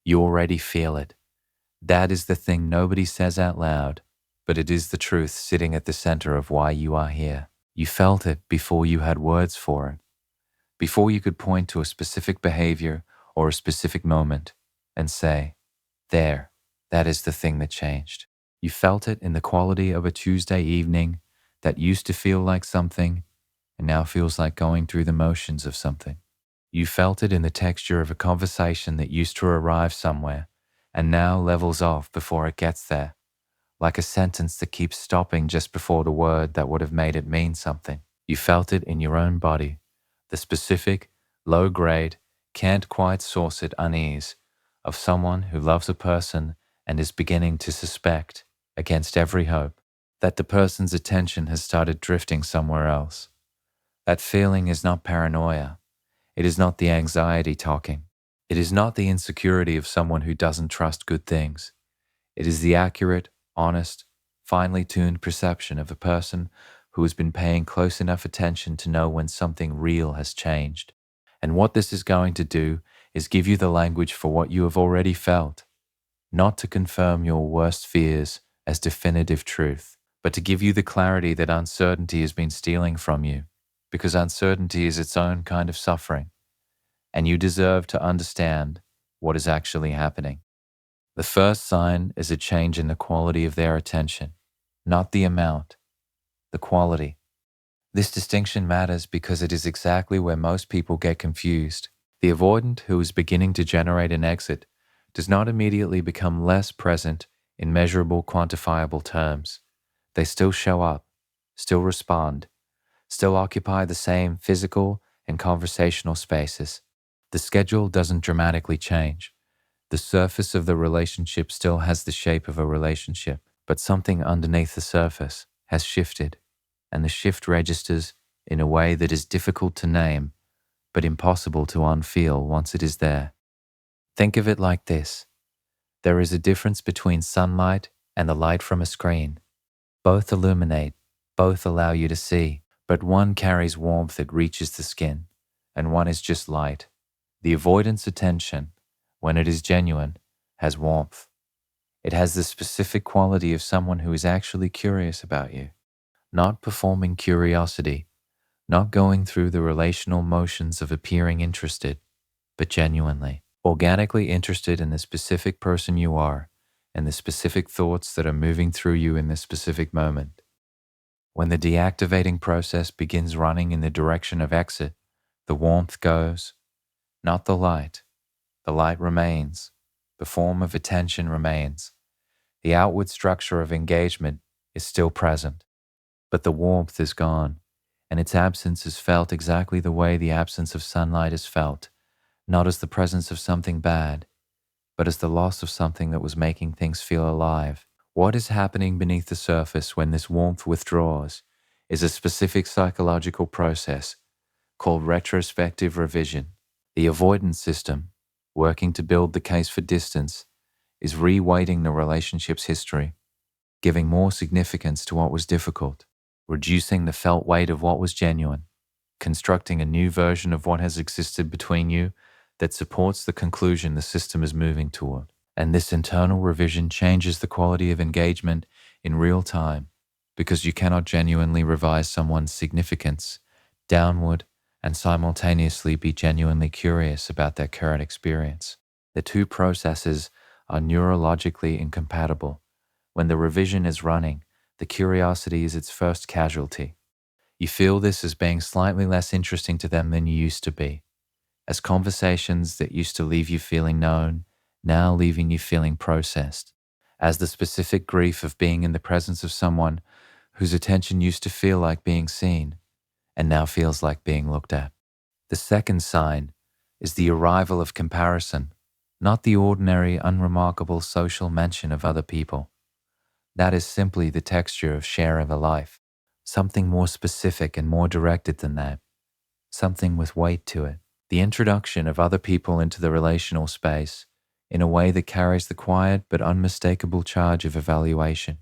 You already feel it. That is the thing nobody says out loud, but it is the truth sitting at the center of why you are here. You felt it before you had words for it, before you could point to a specific behavior or a specific moment and say, there, that is the thing that changed. You felt it in the quality of a Tuesday evening that used to feel like something and now feels like going through the motions of something. You felt it in the texture of a conversation that used to arrive somewhere and now levels off before it gets there, like a sentence that keeps stopping just before the word that would have made it mean something. You felt it in your own body, the specific, low-grade, can't quite source it unease of someone who loves a person and is beginning to suspect, against every hope, that the person's attention has started drifting somewhere else. That feeling is not paranoia. It is not the anxiety talking. It is not the insecurity of someone who doesn't trust good things. It is the accurate, honest, finely tuned perception of a person who has been paying close enough attention to know when something real has changed. And what this is going to do is give you the language for what you have already felt, not to confirm your worst fears as definitive truth, but to give you the clarity that uncertainty has been stealing from you, because uncertainty is its own kind of suffering, and you deserve to understand what is actually happening. The first sign is a change in the quality of their attention, not the amount, the quality. This distinction matters because it is exactly where most people get confused. The avoidant who is beginning to generate an exit does not immediately become less present in measurable, quantifiable terms. They still show up, still respond, still occupy the same physical and conversational spaces. The schedule doesn't dramatically change. The surface of the relationship still has the shape of a relationship, but something underneath the surface has shifted, and the shift registers in a way that is difficult to name, but impossible to unfeel once it is there. Think of it like this. There is a difference between sunlight and the light from a screen. Both illuminate, both allow you to see, but one carries warmth that reaches the skin, and one is just light. The avoidance attention, when it is genuine, has warmth. It has the specific quality of someone who is actually curious about you, not performing curiosity, not going through the relational motions of appearing interested, but genuinely, organically interested in the specific person you are and the specific thoughts that are moving through you in this specific moment. When the deactivating process begins running in the direction of exit, the warmth goes, not the light. The light remains. The form of attention remains. The outward structure of engagement is still present, but the warmth is gone, and its absence is felt exactly the way the absence of sunlight is felt, not as the presence of something bad, but as the loss of something that was making things feel alive. What is happening beneath the surface when this warmth withdraws is a specific psychological process called retrospective revision. The avoidance system, working to build the case for distance, is reweighting the relationship's history, giving more significance to what was difficult, reducing the felt weight of what was genuine, constructing a new version of what has existed between you that supports the conclusion the system is moving toward. And this internal revision changes the quality of engagement in real time, because you cannot genuinely revise someone's significance downward and simultaneously be genuinely curious about their current experience. The two processes are neurologically incompatible. When the revision is running, the curiosity is its first casualty. You feel this as being slightly less interesting to them than you used to be, as conversations that used to leave you feeling known, now leaving you feeling processed, as the specific grief of being in the presence of someone whose attention used to feel like being seen, and now feels like being looked at. The second sign is the arrival of comparison, not the ordinary, unremarkable social mention of other people. That is simply the texture of sharing a life, something more specific and more directed than that, something with weight to it. The introduction of other people into the relational space in a way that carries the quiet but unmistakable charge of evaluation.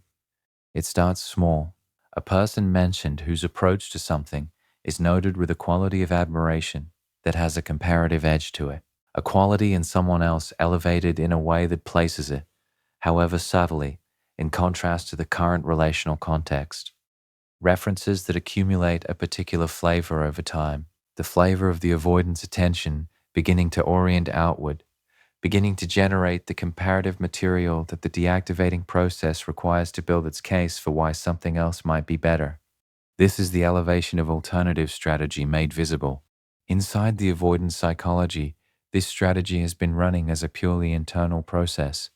It starts small. A person mentioned whose approach to something is noted with a quality of admiration that has a comparative edge to it. a quality in someone else elevated in a way that places it, however subtly, in contrast to the current relational context. References that accumulate a particular flavor over time, the flavor of the avoidance attention beginning to orient outward, beginning to generate the comparative material that the deactivating process requires to build its case for why something else might be better. This is the elevation of alternative strategy made visible. Inside the avoidance psychology, this strategy has been running as a purely internal process,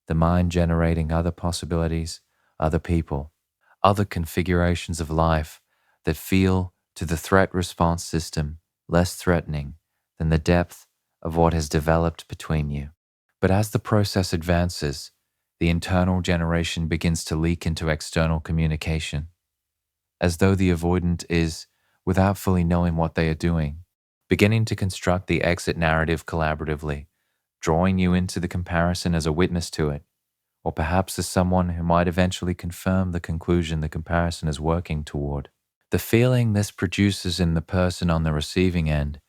the mind generating other possibilities, other people, other configurations of life that feel to the threat response system less threatening than the depth of what has developed between you. But as the process advances, the internal generation begins to leak into external communication, as though the avoidant is, without fully knowing what they are doing, beginning to construct the exit narrative collaboratively, drawing you into the comparison as a witness to it, or perhaps as someone who might eventually confirm the conclusion the comparison is working toward. The feeling this produces in the person on the receiving end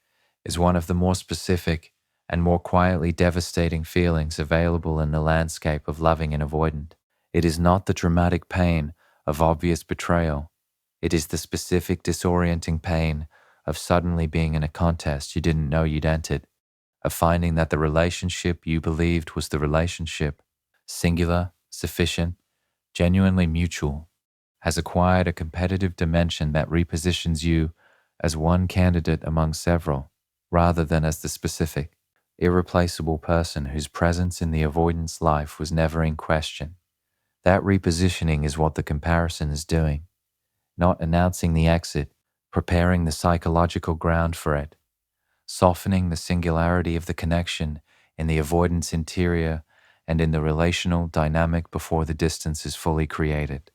is one of the more specific and more quietly devastating feelings available in the landscape of loving and avoidant. It is not the dramatic pain of obvious betrayal. It is the specific disorienting pain of suddenly being in a contest you didn't know you'd entered, of finding that the relationship you believed was the relationship, singular, sufficient, genuinely mutual, has acquired a competitive dimension that repositions you as one candidate among several, rather than as the specific, irreplaceable person whose presence in the avoidance life was never in question. That repositioning is what the comparison is doing, not announcing the exit, preparing the psychological ground for it, softening the singularity of the connection in the avoidance interior and in the relational dynamic before the distance is fully created.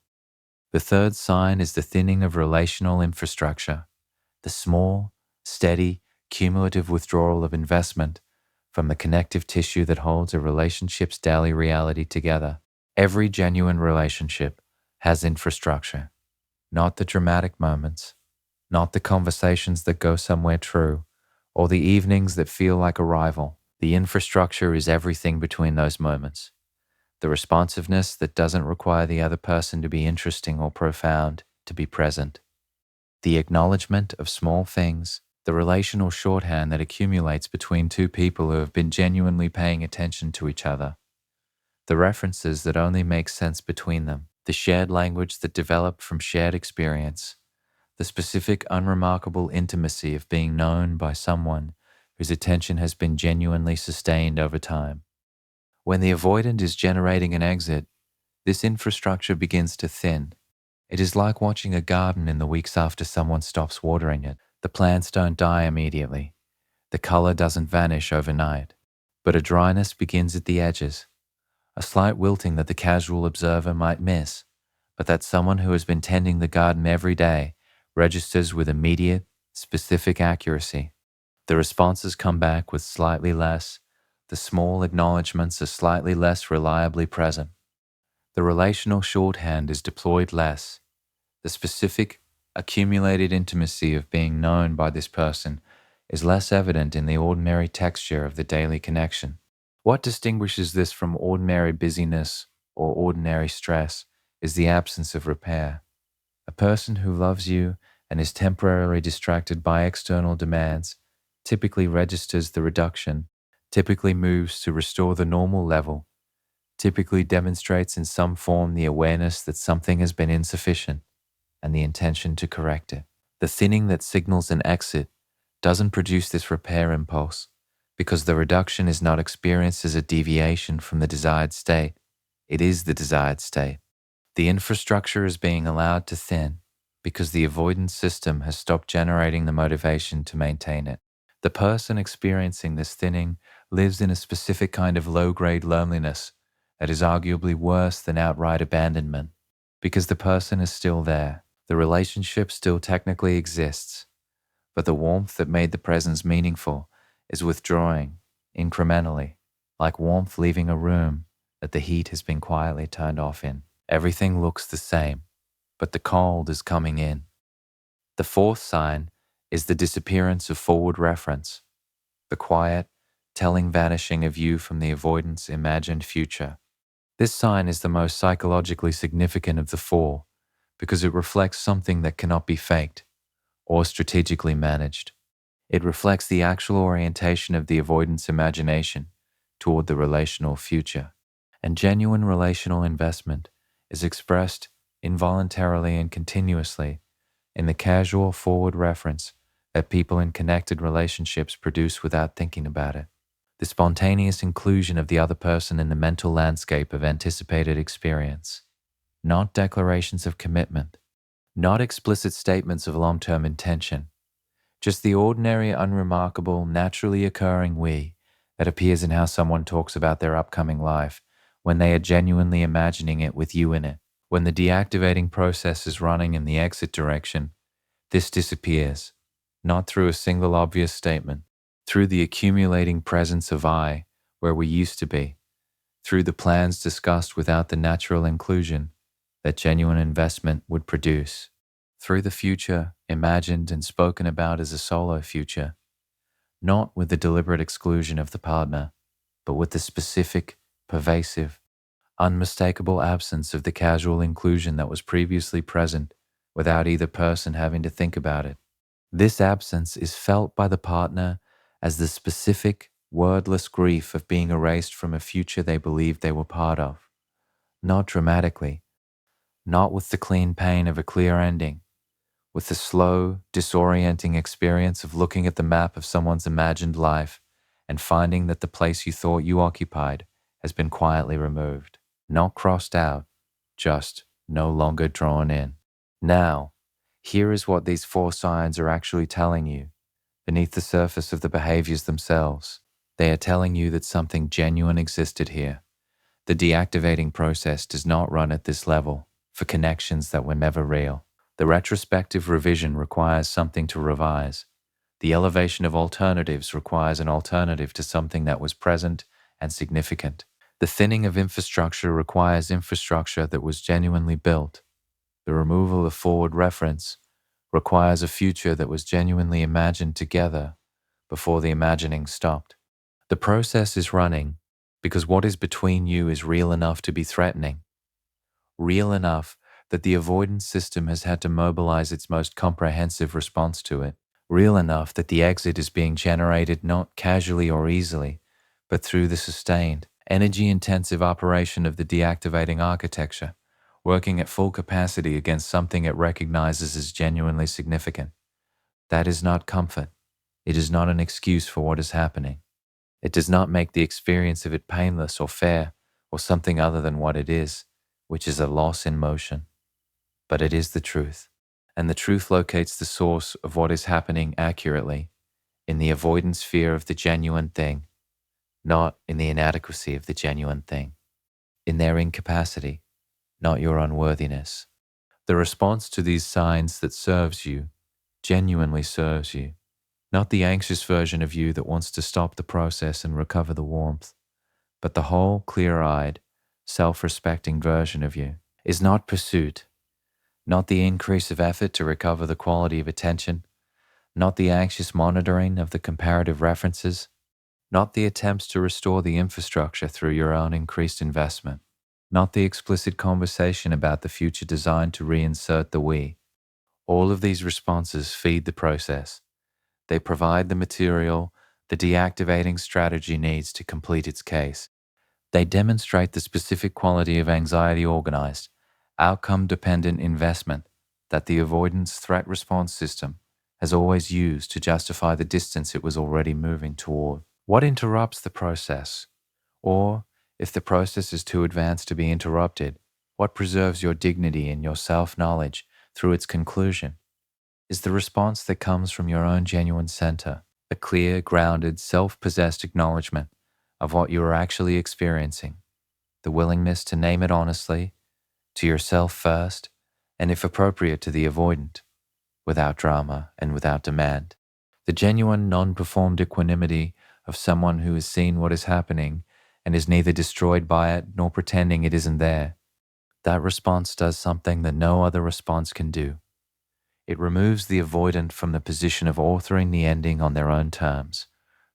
The third sign is the thinning of relational infrastructure, the small, steady, cumulative withdrawal of investment from the connective tissue that holds a relationship's daily reality together. Every genuine relationship has infrastructure, not the dramatic moments, not the conversations that go somewhere true, or the evenings that feel like arrival. The infrastructure is everything between those moments. The responsiveness that doesn't require the other person to be interesting or profound to be present. The acknowledgement of small things, the relational shorthand that accumulates between two people who have been genuinely paying attention to each other. The references that only make sense between them, the shared language that developed from shared experience, the specific unremarkable intimacy of being known by someone whose attention has been genuinely sustained over time. When the avoidant is generating an exit, this infrastructure begins to thin. It is like watching a garden in the weeks after someone stops watering it. The plants don't die immediately. The color doesn't vanish overnight. But a dryness begins at the edges, a slight wilting that the casual observer might miss, but that someone who has been tending the garden every day registers with immediate, specific accuracy. The responses come back with slightly less. The small acknowledgements are slightly less reliably present. The relational shorthand is deployed less. The specific, accumulated intimacy of being known by this person is less evident in the ordinary texture of the daily connection. What distinguishes this from ordinary busyness or ordinary stress is the absence of repair. A person who loves you and is temporarily distracted by external demands typically registers the reduction, typically moves to restore the normal level, typically demonstrates in some form the awareness that something has been insufficient and the intention to correct it. The thinning that signals an exit doesn't produce this repair impulse because the reduction is not experienced as a deviation from the desired state. It is the desired state. The infrastructure is being allowed to thin because the avoidance system has stopped generating the motivation to maintain it. The person experiencing this thinning lives in a specific kind of low-grade loneliness that is arguably worse than outright abandonment because the person is still there. The relationship still technically exists, but the warmth that made the presence meaningful is withdrawing incrementally, like warmth leaving a room that the heat has been quietly turned off in. Everything looks the same, but the cold is coming in. The fourth sign is the disappearance of forward reference, the quiet, telling vanishing of you from the avoidant's imagined future. This sign is the most psychologically significant of the four because it reflects something that cannot be faked or strategically managed. It reflects the actual orientation of the avoidant's imagination toward the relational future. And genuine relational investment is expressed involuntarily and continuously in the casual forward reference that people in connected relationships produce without thinking about it. The spontaneous inclusion of the other person in the mental landscape of anticipated experience. Not declarations of commitment, not explicit statements of long-term intention, just the ordinary, unremarkable, naturally occurring we that appears in how someone talks about their upcoming life when they are genuinely imagining it with you in it. When the deactivating process is running in the exit direction, this disappears, not through a single obvious statement, through the accumulating presence of I where we used to be, through the plans discussed without the natural inclusion that genuine investment would produce, through the future imagined and spoken about as a solo future, not with the deliberate exclusion of the partner, but with the specific, pervasive, unmistakable absence of the casual inclusion that was previously present without either person having to think about it. This absence is felt by the partner as the specific, wordless grief of being erased from a future they believed they were part of. Not dramatically, not with the clean pain of a clear ending, with the slow, disorienting experience of looking at the map of someone's imagined life and finding that the place you thought you occupied has been quietly removed. Not crossed out, just no longer drawn in. Now, here is what these four signs are actually telling you beneath the surface of the behaviors themselves. They are telling you that something genuine existed here. The deactivating process does not run at this level for connections that were never real. The retrospective revision requires something to revise. The elevation of alternatives requires an alternative to something that was present and significant. The thinning of infrastructure requires infrastructure that was genuinely built. The removal of forward reference requires a future that was genuinely imagined together before the imagining stopped. The process is running because what is between you is real enough to be threatening, real enough that the avoidance system has had to mobilize its most comprehensive response to it, real enough that the exit is being generated not casually or easily, but through the sustained, energy-intensive operation of the deactivating architecture, working at full capacity against something it recognizes as genuinely significant. That is not comfort. It is not an excuse for what is happening. It does not make the experience of it painless or fair or something other than what it is, which is a loss in motion. But it is the truth, and the truth locates the source of what is happening accurately in the avoidance fear of the genuine thing, not in the inadequacy of the genuine thing, in their incapacity, not your unworthiness. The response to these signs that serves you, genuinely serves you, not the anxious version of you that wants to stop the process and recover the warmth, but the whole clear-eyed, self-respecting version of you, is not pursuit, not the increase of effort to recover the quality of attention, not the anxious monitoring of the comparative references, not the attempts to restore the infrastructure through your own increased investment, not the explicit conversation about the future designed to reinsert the we. All of these responses feed the process. They provide the material the deactivating strategy needs to complete its case. They demonstrate the specific quality of anxiety organized, outcome-dependent investment that the avoidance threat response system has always used to justify the distance it was already moving toward. What interrupts the process? Or, if the process is too advanced to be interrupted, what preserves your dignity and your self-knowledge through its conclusion? Is the response that comes from your own genuine center, a clear, grounded, self-possessed acknowledgement of what you are actually experiencing, the willingness to name it honestly, to yourself first, and if appropriate to the avoidant, without drama and without demand. The genuine, non-performed equanimity of someone who has seen what is happening and is neither destroyed by it nor pretending it isn't there. That response does something that no other response can do. It removes the avoidant from the position of authoring the ending on their own terms,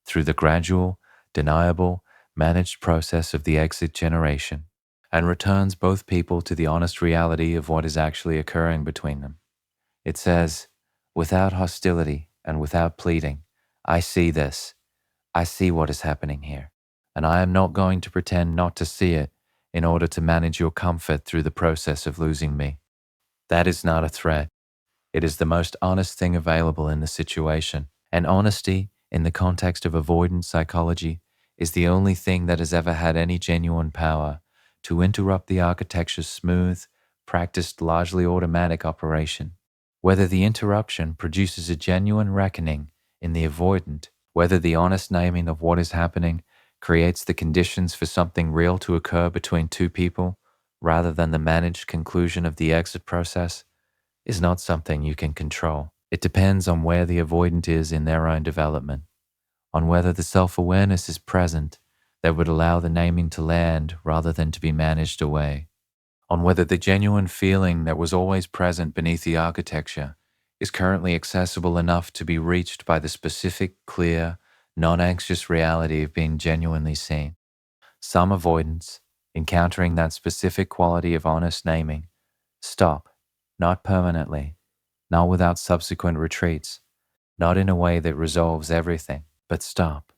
through the gradual, deniable, managed process of the exit generation, and returns both people to the honest reality of what is actually occurring between them. It says, without hostility and without pleading, I see this. I see what is happening here, and I am not going to pretend not to see it in order to manage your comfort through the process of losing me. That is not a threat. It is the most honest thing available in the situation, and honesty, in the context of avoidant psychology, is the only thing that has ever had any genuine power to interrupt the architecture's smooth, practiced, largely automatic operation. Whether the interruption produces a genuine reckoning in the avoidant, whether the honest naming of what is happening creates the conditions for something real to occur between two people, rather than the managed conclusion of the exit process, is not something you can control. It depends on where the avoidant is in their own development, on whether the self-awareness is present that would allow the naming to land rather than to be managed away, on whether the genuine feeling that was always present beneath the architecture is currently accessible enough to be reached by the specific, clear, non-anxious reality of being genuinely seen. Some avoidants, encountering that specific quality of honest naming, stop, not permanently, not without subsequent retreats, not in a way that resolves everything, but stop,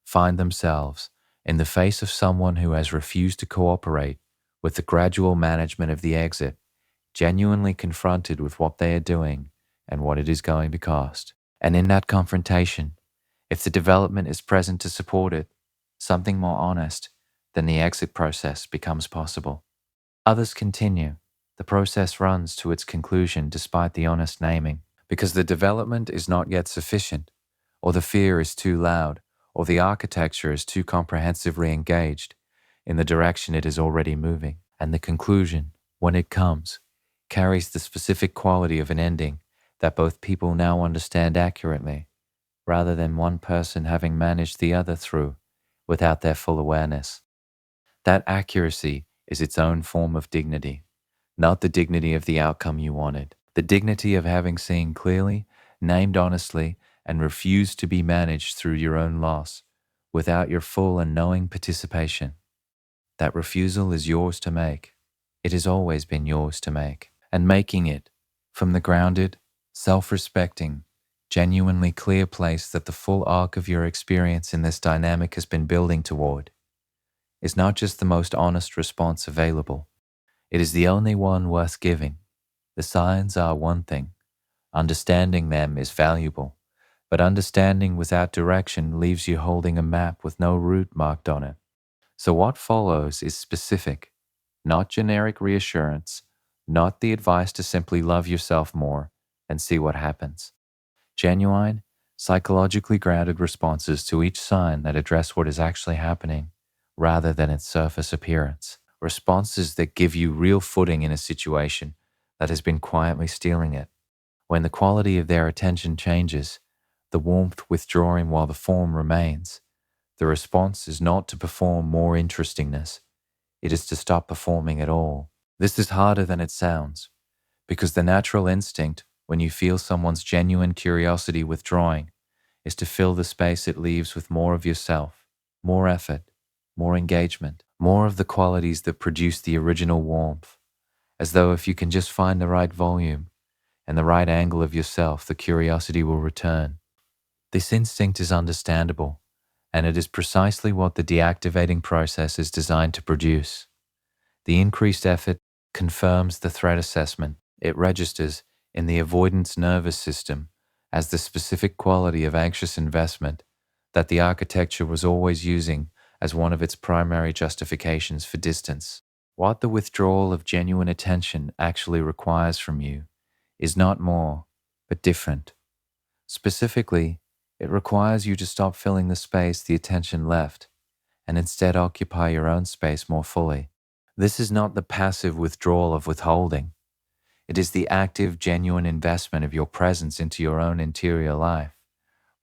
find themselves, in the face of someone who has refused to cooperate with the gradual management of the exit, genuinely confronted with what they are doing and what it is going to cost. And in that confrontation, if the development is present to support it, something more honest than the exit process becomes possible. Others continue. The process runs to its conclusion despite the honest naming, because the development is not yet sufficient, or the fear is too loud, or the architecture is too comprehensively engaged in the direction it is already moving. And the conclusion, when it comes, carries the specific quality of an ending that both people now understand accurately, rather than one person having managed the other through without their full awareness. That accuracy is its own form of dignity, not the dignity of the outcome you wanted, the dignity of having seen clearly, named honestly, and refused to be managed through your own loss, without your full and knowing participation. That refusal is yours to make. It has always been yours to make. And making it, from the grounded, self-respecting, genuinely clear place that the full arc of your experience in this dynamic has been building toward, is not just the most honest response available. It is the only one worth giving. The signs are one thing. Understanding them is valuable, but understanding without direction leaves you holding a map with no route marked on it. So what follows is specific, not generic reassurance, not the advice to simply love yourself more and see what happens. Genuine, psychologically grounded responses to each sign that address what is actually happening, rather than its surface appearance. Responses that give you real footing in a situation that has been quietly stealing it. When the quality of their attention changes, the warmth withdrawing while the form remains, the response is not to perform more interestingness. It is to stop performing at all. This is harder than it sounds, because the natural instinct, when you feel someone's genuine curiosity withdrawing, is to fill the space it leaves with more of yourself, more effort, more engagement, more of the qualities that produce the original warmth, as though if you can just find the right volume and the right angle of yourself, the curiosity will return. This instinct is understandable, and it is precisely what the deactivating process is designed to produce. The increased effort confirms the threat assessment. It registers in the avoidance nervous system as the specific quality of anxious investment that the architecture was always using as one of its primary justifications for distance. What the withdrawal of genuine attention actually requires from you is not more, but different. Specifically, it requires you to stop filling the space the attention left and instead occupy your own space more fully. This is not the passive withdrawal of withholding. It is the active, genuine investment of your presence into your own interior life,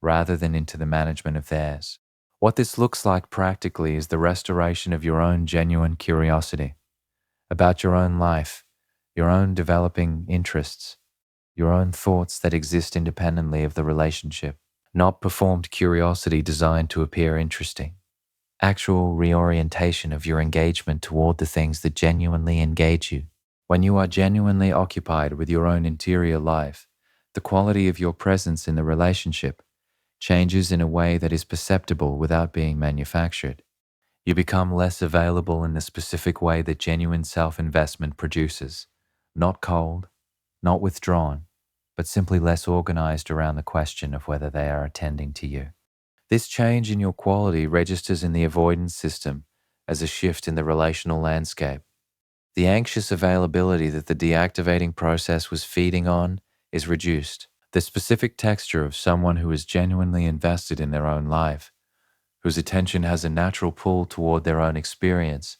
rather than into the management of theirs. What this looks like practically is the restoration of your own genuine curiosity about your own life, your own developing interests, your own thoughts that exist independently of the relationship, not performed curiosity designed to appear interesting. actual reorientation of your engagement toward the things that genuinely engage you. When you are genuinely occupied with your own interior life, the quality of your presence in the relationship changes in a way that is perceptible without being manufactured. You become less available in the specific way that genuine self-investment produces, not cold, not withdrawn, but simply less organized around the question of whether they are attending to you. This change in your quality registers in the avoidance system as a shift in the relational landscape. The anxious availability that the deactivating process was feeding on is reduced. The specific texture of someone who is genuinely invested in their own life, whose attention has a natural pull toward their own experience,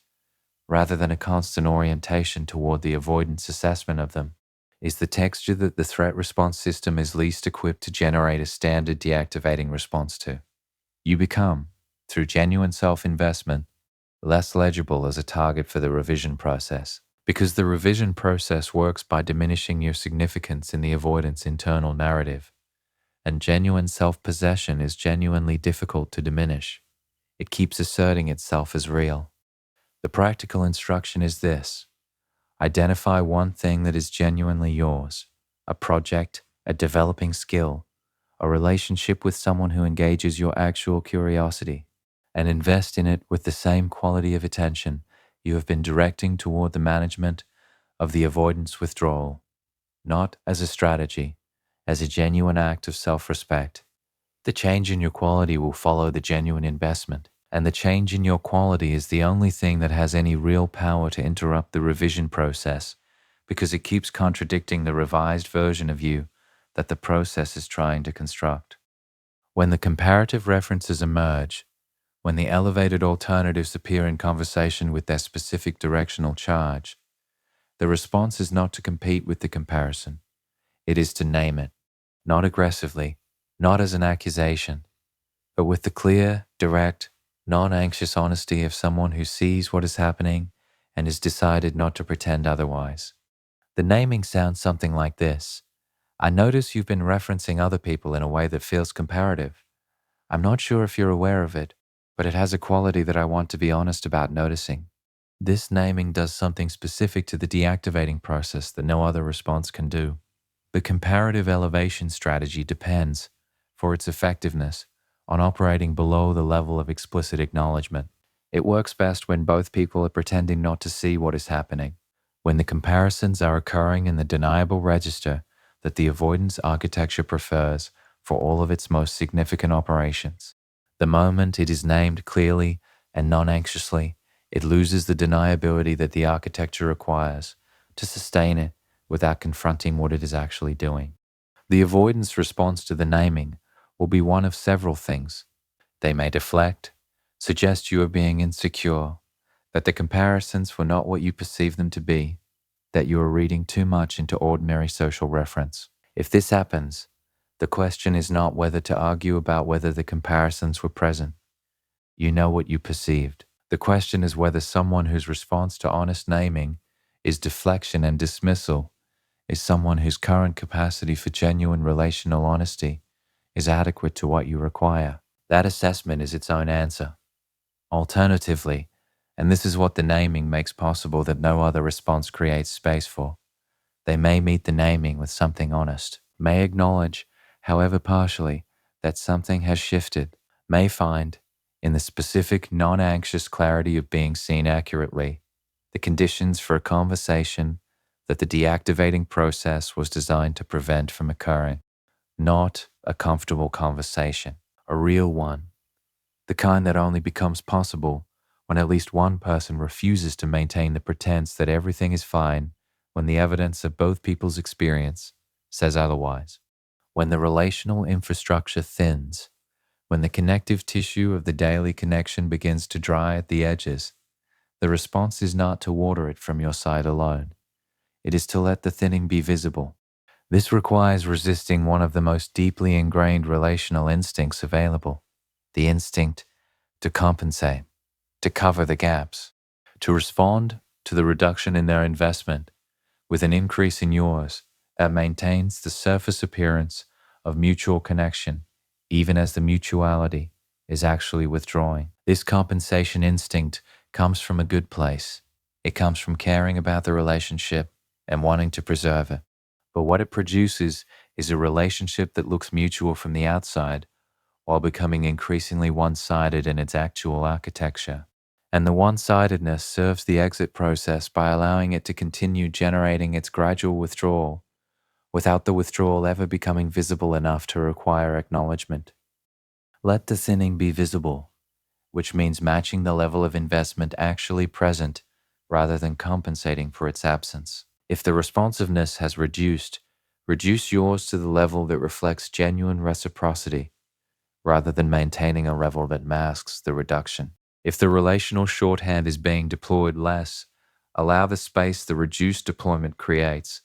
rather than a constant orientation toward the avoidance assessment of them, is the texture that the threat response system is least equipped to generate a standard deactivating response to. You become, through genuine self-investment, less legible as a target for the revision process, because the revision process works by diminishing your significance in the avoidance internal narrative, and genuine self-possession is genuinely difficult to diminish. It keeps asserting itself as real. The practical instruction is this: identify one thing that is genuinely yours, a project, a developing skill, a relationship with someone who engages your actual curiosity, and invest in it with the same quality of attention you have been directing toward the management of the avoidance withdrawal, not as a strategy, as a genuine act of self-respect. The change in your quality will follow the genuine investment, and the change in your quality is the only thing that has any real power to interrupt the revision process, because it keeps contradicting the revised version of you that the process is trying to construct. When the comparative references emerge, when the elevated alternatives appear in conversation with their specific directional charge, the response is not to compete with the comparison. It is to name it, not aggressively, not as an accusation, but with the clear, direct, non-anxious honesty of someone who sees what is happening and has decided not to pretend otherwise. The naming sounds something like this: I notice you've been referencing other people in a way that feels comparative. I'm not sure if you're aware of it, but it has a quality that I want to be honest about noticing. This naming does something specific to the deactivating process that no other response can do. The comparative elevation strategy depends, for its effectiveness, on operating below the level of explicit acknowledgement. It works best when both people are pretending not to see what is happening, when the comparisons are occurring in the deniable register that the avoidance architecture prefers for all of its most significant operations. The moment it is named clearly and non-anxiously, it loses the deniability that the architecture requires to sustain it without confronting what it is actually doing. The avoidance response to the naming will be one of several things. They may deflect, suggest you are being insecure, that the comparisons were not what you perceive them to be, that you are reading too much into ordinary social reference. If this happens, the question is not whether to argue about whether the comparisons were present. You know what you perceived. The question is whether someone whose response to honest naming is deflection and dismissal is someone whose current capacity for genuine relational honesty is adequate to what you require. That assessment is its own answer. Alternatively, and this is what the naming makes possible that no other response creates space for, they may meet the naming with something honest, may acknowledge, however partially, that something has shifted, may find, in the specific non-anxious clarity of being seen accurately, the conditions for a conversation that the deactivating process was designed to prevent from occurring. Not a comfortable conversation, a real one, the kind that only becomes possible when at least one person refuses to maintain the pretense that everything is fine when the evidence of both people's experience says otherwise. When the relational infrastructure thins, when the connective tissue of the daily connection begins to dry at the edges, the response is not to water it from your side alone. It is to let the thinning be visible. This requires resisting one of the most deeply ingrained relational instincts available, the instinct to compensate, to cover the gaps, to respond to the reduction in their investment with an increase in yours that maintains the surface appearance of mutual connection, even as the mutuality is actually withdrawing. This compensation instinct comes from a good place. It comes from caring about the relationship and wanting to preserve it. But what it produces is a relationship that looks mutual from the outside while becoming increasingly one-sided in its actual architecture. And the one-sidedness serves the exit process by allowing it to continue generating its gradual withdrawal without the withdrawal ever becoming visible enough to require acknowledgement. Let the thinning be visible, which means matching the level of investment actually present rather than compensating for its absence. If the responsiveness has reduced, reduce yours to the level that reflects genuine reciprocity rather than maintaining a level that masks the reduction. If the relational shorthand is being deployed less, allow the space the reduced deployment creates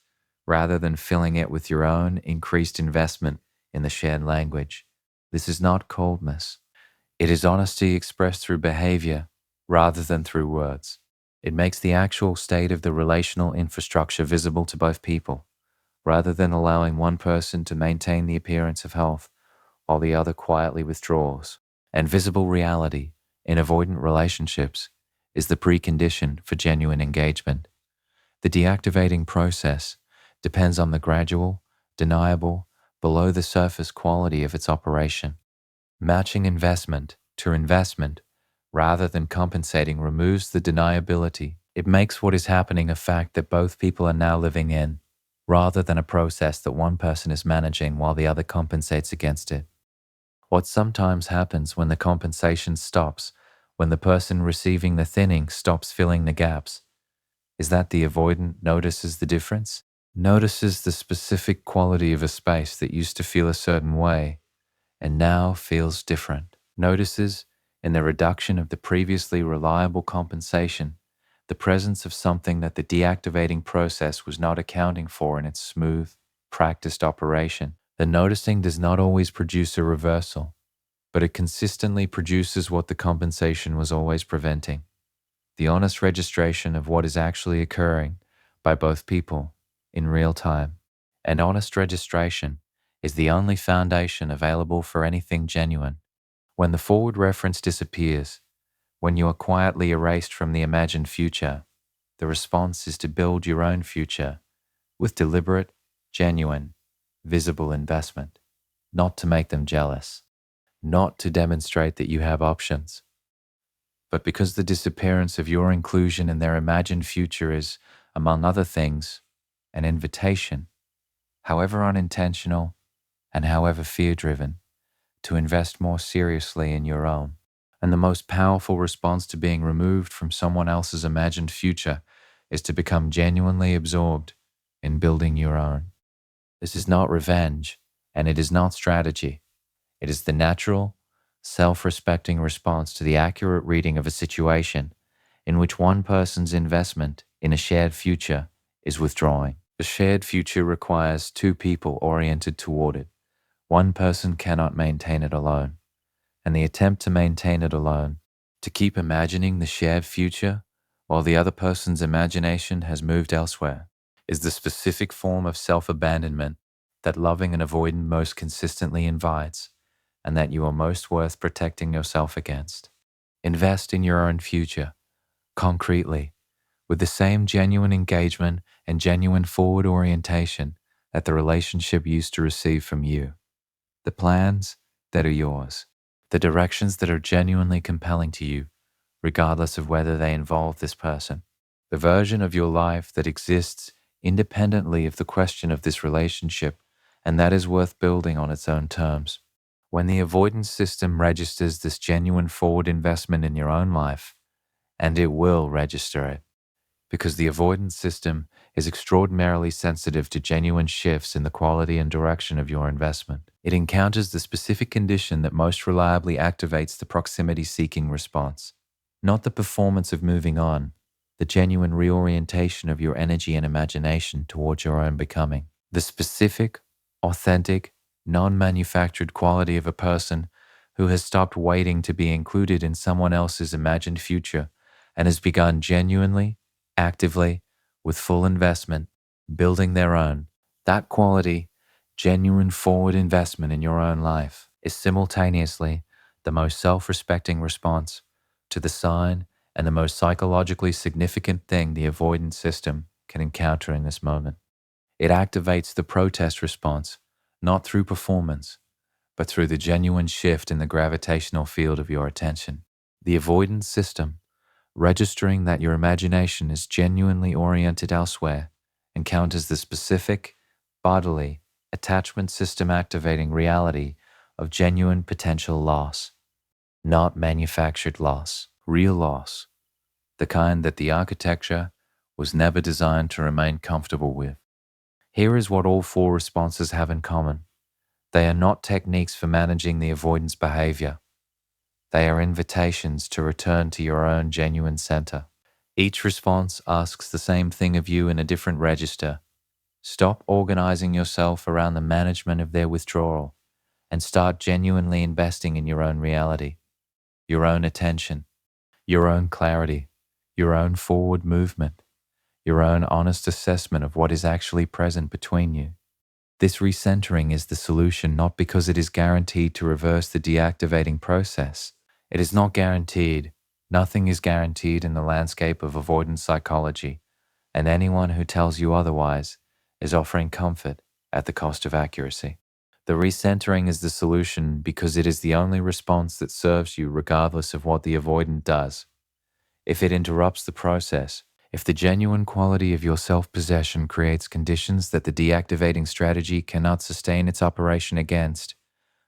rather than filling it with your own increased investment in the shared language. This is not coldness. It is honesty expressed through behavior rather than through words. It makes the actual state of the relational infrastructure visible to both people, rather than allowing one person to maintain the appearance of health while the other quietly withdraws. And visible reality in avoidant relationships is the precondition for genuine engagement. The deactivating process depends on the gradual, deniable, below the surface quality of its operation. Matching investment to investment rather than compensating removes the deniability. It makes what is happening a fact that both people are now living in, rather than a process that one person is managing while the other compensates against it. What sometimes happens when the compensation stops, when the person receiving the thinning stops filling the gaps, is that the avoidant notices the difference, notices the specific quality of a space that used to feel a certain way and now feels different, notices in the reduction of the previously reliable compensation the presence of something that the deactivating process was not accounting for in its smooth, practiced operation. The noticing does not always produce a reversal, but it consistently produces what the compensation was always preventing: the honest registration of what is actually occurring by both people in real time. And honest registration is the only foundation available for anything genuine. When the forward reference disappears, when you are quietly erased from the imagined future, the response is to build your own future with deliberate, genuine, visible investment, not to make them jealous, not to demonstrate that you have options, but because the disappearance of your inclusion in their imagined future is, among other things, an invitation, however unintentional and however fear-driven, to invest more seriously in your own. And the most powerful response to being removed from someone else's imagined future is to become genuinely absorbed in building your own. This is not revenge, and it is not strategy. It is the natural, self-respecting response to the accurate reading of a situation in which one person's investment in a shared future is withdrawing. The shared future requires two people oriented toward it. One person cannot maintain it alone, and the attempt to maintain it alone, to keep imagining the shared future while the other person's imagination has moved elsewhere, is the specific form of self-abandonment that loving and avoidant most consistently invites, and that you are most worth protecting yourself against. Invest in your own future, concretely, with the same genuine engagement and genuine forward orientation that the relationship used to receive from you. The plans that are yours, the directions that are genuinely compelling to you, regardless of whether they involve this person. The version of your life that exists independently of the question of this relationship, and that is worth building on its own terms. When the avoidance system registers this genuine forward investment in your own life, and it will register it, because the avoidance system is extraordinarily sensitive to genuine shifts in the quality and direction of your investment. It encounters the specific condition that most reliably activates the proximity-seeking response, not the performance of moving on, the genuine reorientation of your energy and imagination towards your own becoming. The specific, authentic, non-manufactured quality of a person who has stopped waiting to be included in someone else's imagined future and has begun genuinely, actively, with full investment, building their own. That quality, genuine forward investment in your own life, is simultaneously the most self-respecting response to the sign and the most psychologically significant thing the avoidance system can encounter in this moment. It activates the protest response, not through performance, but through the genuine shift in the gravitational field of your attention. The avoidance system, registering that your imagination is genuinely oriented elsewhere, encounters the specific, bodily, attachment system activating reality of genuine potential loss, not manufactured loss, real loss, the kind that the architecture was never designed to remain comfortable with. Here is what all four responses have in common. They are not techniques for managing the avoidance behavior. They are invitations to return to your own genuine center. Each response asks the same thing of you in a different register. Stop organizing yourself around the management of their withdrawal and start genuinely investing in your own reality, your own attention, your own clarity, your own forward movement, your own honest assessment of what is actually present between you. This recentering is the solution not because it is guaranteed to reverse the deactivating process. It is not guaranteed. Nothing is guaranteed in the landscape of avoidance psychology, and anyone who tells you otherwise is offering comfort at the cost of accuracy. The recentering is the solution because it is the only response that serves you regardless of what the avoidant does. If it interrupts the process, if the genuine quality of your self-possession creates conditions that the deactivating strategy cannot sustain its operation against,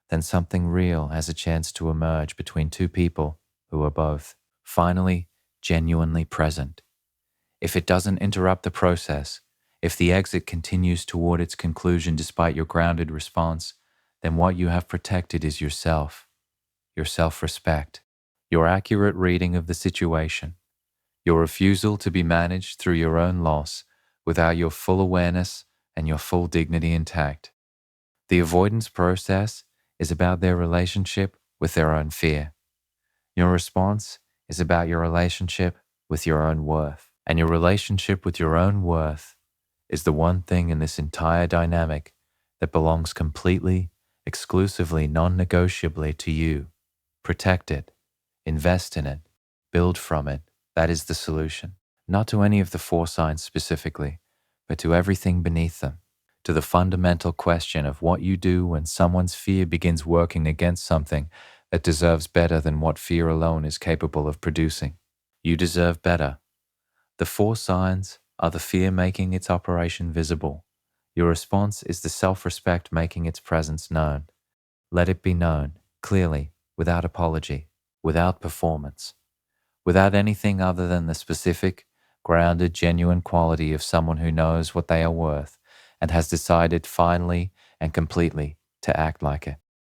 then something real has a chance to emerge between two people who are both, finally, genuinely present. If it doesn't interrupt the process, if the exit continues toward its conclusion despite your grounded response, then what you have protected is yourself, your self-respect, your accurate reading of the situation, your refusal to be managed through your own loss without your full awareness and your full dignity intact. The avoidance process is about their relationship with their own fear. Your response is about your relationship with your own worth. And your relationship with your own worth is the one thing in this entire dynamic that belongs completely, exclusively, non-negotiably to you. Protect it, invest in it, build from it. That is the solution. Not to any of the four signs specifically, but to everything beneath them. To the fundamental question of what you do when someone's fear begins working against something that deserves better than what fear alone is capable of producing. You deserve better. The four signs are the fear making its operation visible. Your response is the self-respect making its presence known. Let it be known, clearly, without apology, without performance, without anything other than the specific, grounded, genuine quality of someone who knows what they are worth and has decided finally and completely to act like it.